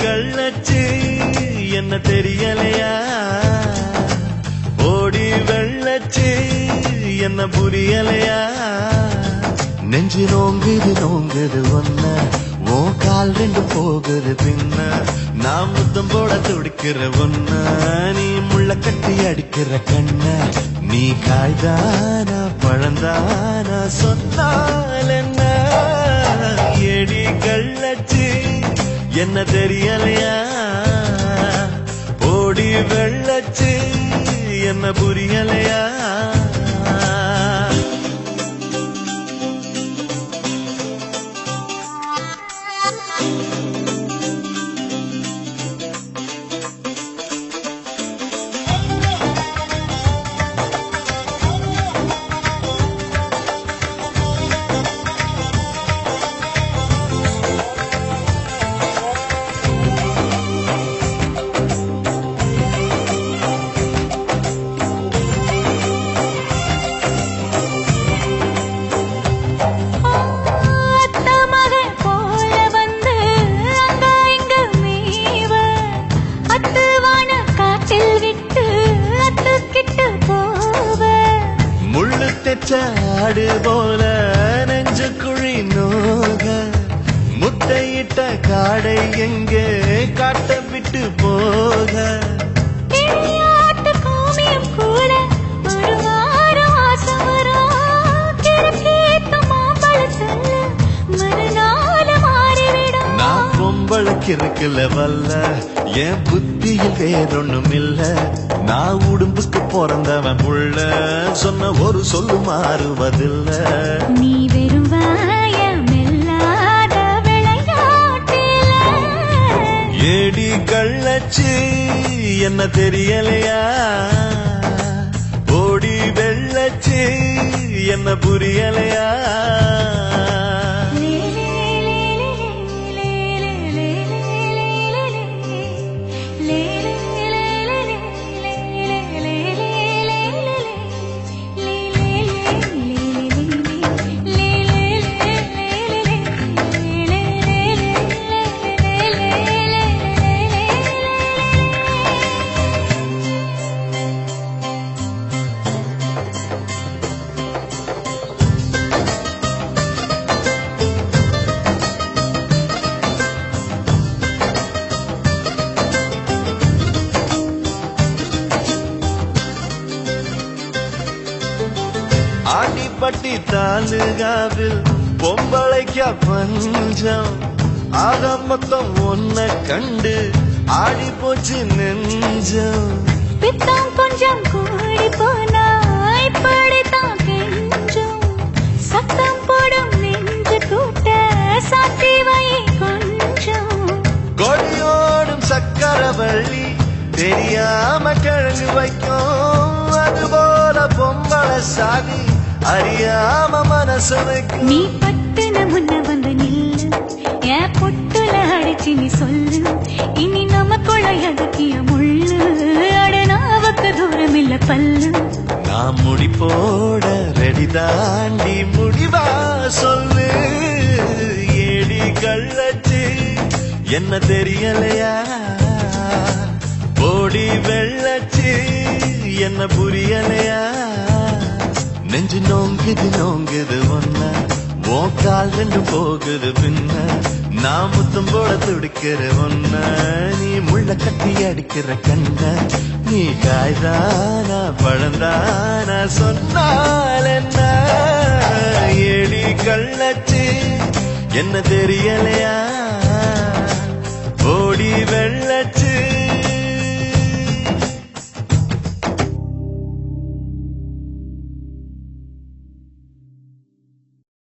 கள்ளச்சு என்ன தெரியலையா ஓடி வெள்ளச்சு என்ன புரியலையா நெஞ்சு நோங்குது ஒன்ன ஓ கால் ரெண்டு போகுது பின்ன நான் முத்தம் போட துடிக்கிற ஒன்ன நீ முள்ள கட்டி அடிக்கிற கண்ண நீ காய்தானா பழந்தானா சொன்னால் என்ன ஏடி கள்ளச்சு என்ன தெரியலையா ஓடி வெள்ளச்சு என்ன புரியலையா ஆடு போல நெஞ்சு குழி நோக முட்டையிட்ட காடை எங்கே காட்ட விட்டு போக நான் பொம்பளைக்கு இருக்குல்ல வல்ல என் புத்தியில் வேறொன்னும் இல்ல நான் உடும்புக்கு பிறந்தவன் புள்ள சொன்ன ஒரு சொல்லு மாறுவதில்ல நீ வெறும் வாயமில்லாத விளையாட்டில ஏடி கள்ளச்சு என்ன தெரியலையா ஓடி வெள்ளச்சு என்ன புரியலையா ஆண்டிப்பட்டி தாலுகாவில் பொம்பளைக்கா பஞ்சம் ஆக மொத்தம் ஒன்ன கண்டு ஆடி போச்சு நெஞ்சம் பித்தம் கொஞ்சம் கூடி போனா இப்படித்தான் கெஞ்சம் சத்தம் போடும் நெஞ்சு கூட்ட சாத்தி வை கொஞ்சம் கொடியோடும் சக்கரவள்ளி தெரியாம கிழங்கு வைக்கும் அதுபோல பொம்பளை சாதி அறியாம மனசு வைக்கும் நீ பட்டுன முன்ன வந்து நில்லு என் பொட்டுல அடிச்சு நீ சொல்லு இனி நமக்குள்ள எதுக்கிய முள்ளு அடனாவுக்கு தூரம் இல்ல பல்லு நான் முடி போட ரெடி தாண்டி முடிவா சொல்லு ஏடி கள்ளச்சு என்ன தெரியலையா ஓடி வெள்ளச்சு என்ன புரியலையா நெஞ்சு நோங்குது ஒன்ன ஓ கால் ரெண்டு போகுது பின்ன நான் முத்தம் போட துடிக்கிற ஒன்ன நீ முள்ள கட்டி அடிக்கிற கண்ண நீ காய்தானா பழந்தானா சொன்னால் என்ன ஏடி கள்ளச்சு என்ன தெரியலையா